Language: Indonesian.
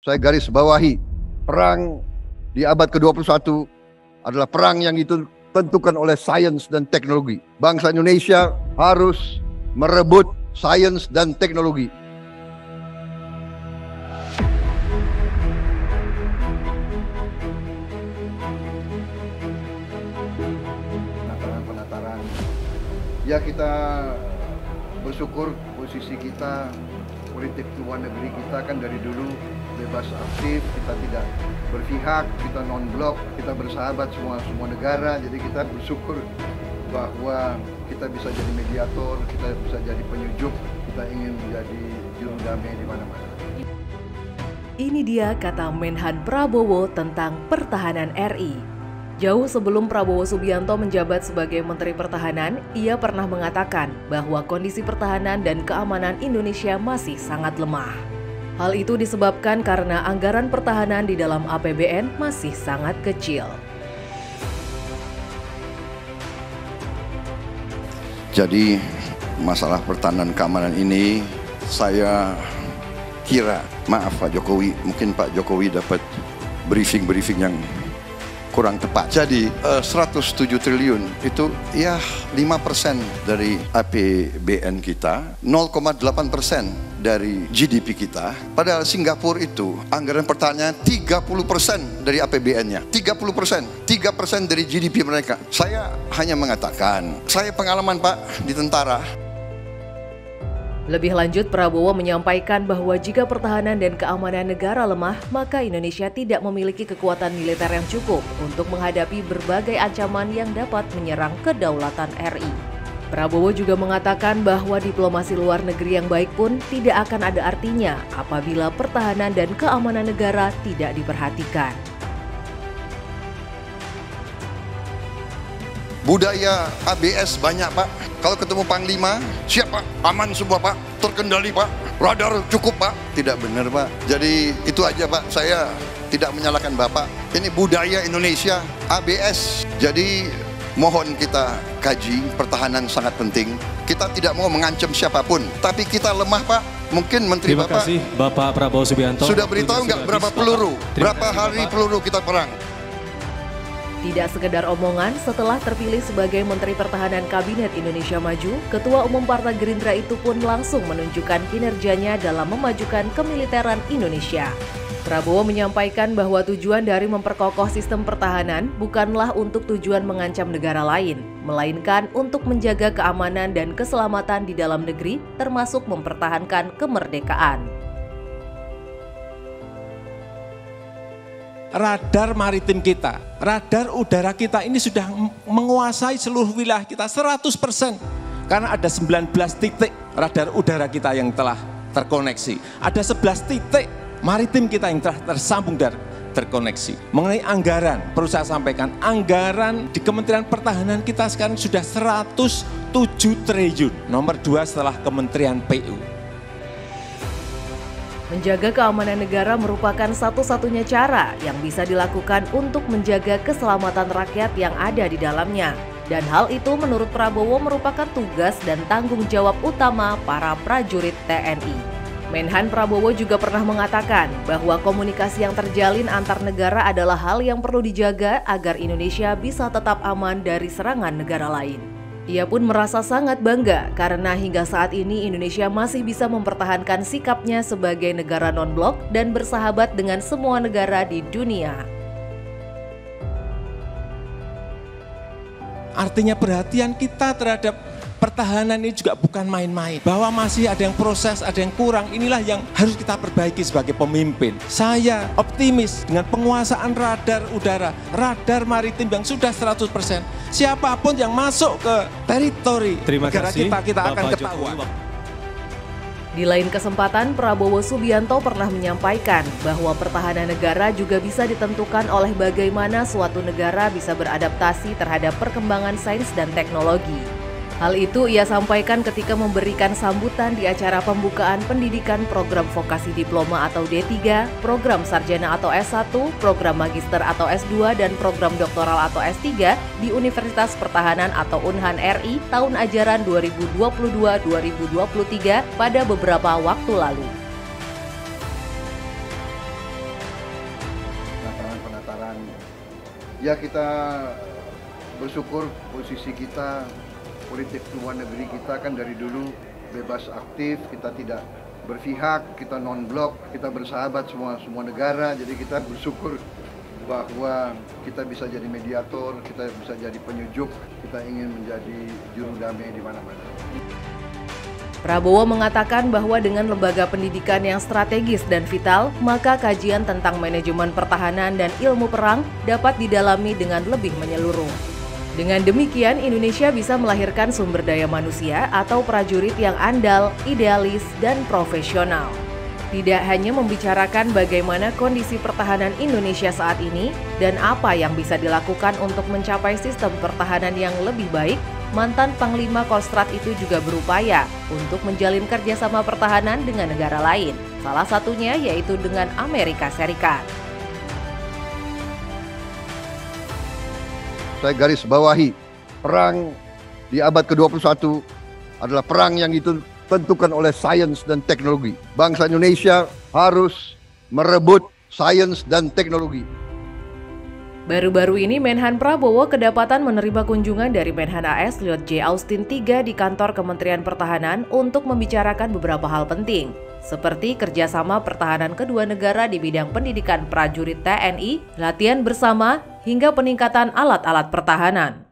saya garis bawahi, perang di abad ke-21 adalah perang yang ditentukan oleh sains dan teknologi. Bangsa Indonesia harus merebut sains dan teknologi. Penataran. Ya, kita bersyukur posisi kita, politik luar negeri kita kan dari dulu bebas aktif, kita tidak berpihak, kita non-blok, kita bersahabat semua negara. Jadi kita bersyukur bahwa kita bisa jadi mediator, kita bisa jadi penyejuk, kita ingin menjadi juru damai di mana-mana. Ini dia kata Menhan Prabowo tentang pertahanan RI. Jauh sebelum Prabowo Subianto menjabat sebagai Menteri Pertahanan, ia pernah mengatakan bahwa kondisi pertahanan dan keamanan Indonesia masih sangat lemah. Hal itu disebabkan karena anggaran pertahanan di dalam APBN masih sangat kecil. Jadi masalah pertahanan keamanan ini saya kira, maaf Pak Jokowi, mungkin Pak Jokowi dapat briefing yang kurang tepat. Jadi 107 triliun itu ya 5% dari APBN kita, 0,8% dari GDP kita. Padahal Singapura itu anggaran pertahanan 30% dari APBN-nya, 30%, 3% dari GDP mereka. Saya hanya mengatakan, saya pengalaman Pak di tentara. Lebih lanjut, Prabowo menyampaikan bahwa jika pertahanan dan keamanan negara lemah, maka Indonesia tidak memiliki kekuatan militer yang cukup untuk menghadapi berbagai ancaman yang dapat menyerang kedaulatan RI. Prabowo juga mengatakan bahwa diplomasi luar negeri yang baik pun tidak akan ada artinya apabila pertahanan dan keamanan negara tidak diperhatikan. Budaya ABS banyak Pak. Kalau ketemu Panglima, siap Pak, aman semua Pak, terkendali Pak, radar cukup Pak. Tidak benar Pak. Jadi itu aja Pak, saya tidak menyalahkan Bapak. Ini budaya Indonesia, ABS. Jadi mohon kita kaji, pertahanan sangat penting. Kita tidak mau mengancam siapapun, tapi kita lemah Pak. Mungkin Menteri Terima Bapak kasih Bapak Prabowo Subianto sudah beritahu nggak berapa peluru, berapa hari peluru kita perang. Tidak sekedar omongan, setelah terpilih sebagai Menteri Pertahanan Kabinet Indonesia Maju, Ketua Umum Partai Gerindra itu pun langsung menunjukkan kinerjanya dalam memajukan kemiliteran Indonesia. Prabowo menyampaikan bahwa tujuan dari memperkokoh sistem pertahanan bukanlah untuk tujuan mengancam negara lain, melainkan untuk menjaga keamanan dan keselamatan di dalam negeri, termasuk mempertahankan kemerdekaan. Radar maritim kita, radar udara kita ini sudah menguasai seluruh wilayah kita 100%. Karena ada 19 titik radar udara kita yang telah terkoneksi. Ada 11 titik maritim kita yang telah tersambung dan terkoneksi. Mengenai anggaran, perlu saya sampaikan, anggaran di Kementerian Pertahanan kita sekarang sudah 107 triliun. Nomor 2 setelah Kementerian PU. Menjaga keamanan negara merupakan satu-satunya cara yang bisa dilakukan untuk menjaga keselamatan rakyat yang ada di dalamnya. Dan hal itu menurut Prabowo merupakan tugas dan tanggung jawab utama para prajurit TNI. Menhan Prabowo juga pernah mengatakan bahwa komunikasi yang terjalin antar negara adalah hal yang perlu dijaga agar Indonesia bisa tetap aman dari serangan negara lain. Ia pun merasa sangat bangga karena hingga saat ini Indonesia masih bisa mempertahankan sikapnya sebagai negara non-blok dan bersahabat dengan semua negara di dunia. Artinya perhatian kita terhadap pertahanan ini juga bukan main-main. Bahwa masih ada yang proses, ada yang kurang. Inilah yang harus kita perbaiki sebagai pemimpin. Saya optimis dengan penguasaan radar udara, radar maritim yang sudah 100%. Siapapun yang masuk ke teritori negara kita akan ketahuan. Di lain kesempatan, Prabowo Subianto pernah menyampaikan bahwa pertahanan negara juga bisa ditentukan oleh bagaimana suatu negara bisa beradaptasi terhadap perkembangan sains dan teknologi. Hal itu ia sampaikan ketika memberikan sambutan di acara pembukaan pendidikan program vokasi diploma atau D3, program sarjana atau S1, program magister atau S2, dan program doktoral atau S3 di Universitas Pertahanan atau Unhan RI tahun ajaran 2022-2023 pada beberapa waktu lalu. Ya, kita bersyukur posisi kita, politik luar negeri kita kan dari dulu bebas aktif, kita tidak berpihak, kita non-blok, kita bersahabat semua negara. Jadi kita bersyukur bahwa kita bisa jadi mediator, kita bisa jadi penyejuk, kita ingin menjadi juru damai di mana-mana. Prabowo mengatakan bahwa dengan lembaga pendidikan yang strategis dan vital, maka kajian tentang manajemen pertahanan dan ilmu perang dapat didalami dengan lebih menyeluruh. Dengan demikian, Indonesia bisa melahirkan sumber daya manusia atau prajurit yang andal, idealis, dan profesional. Tidak hanya membicarakan bagaimana kondisi pertahanan Indonesia saat ini dan apa yang bisa dilakukan untuk mencapai sistem pertahanan yang lebih baik, mantan Panglima Kostrad itu juga berupaya untuk menjalin kerjasama pertahanan dengan negara lain, salah satunya yaitu dengan Amerika Serikat. Saya garis bawahi, perang di abad ke-21 adalah perang yang ditentukan oleh sains dan teknologi. Bangsa Indonesia harus merebut sains dan teknologi. Baru-baru ini Menhan Prabowo kedapatan menerima kunjungan dari Menhan AS Lloyd J. Austin III di kantor Kementerian Pertahanan untuk membicarakan beberapa hal penting, seperti kerjasama pertahanan kedua negara di bidang pendidikan prajurit TNI, latihan bersama, hingga peningkatan alat-alat pertahanan.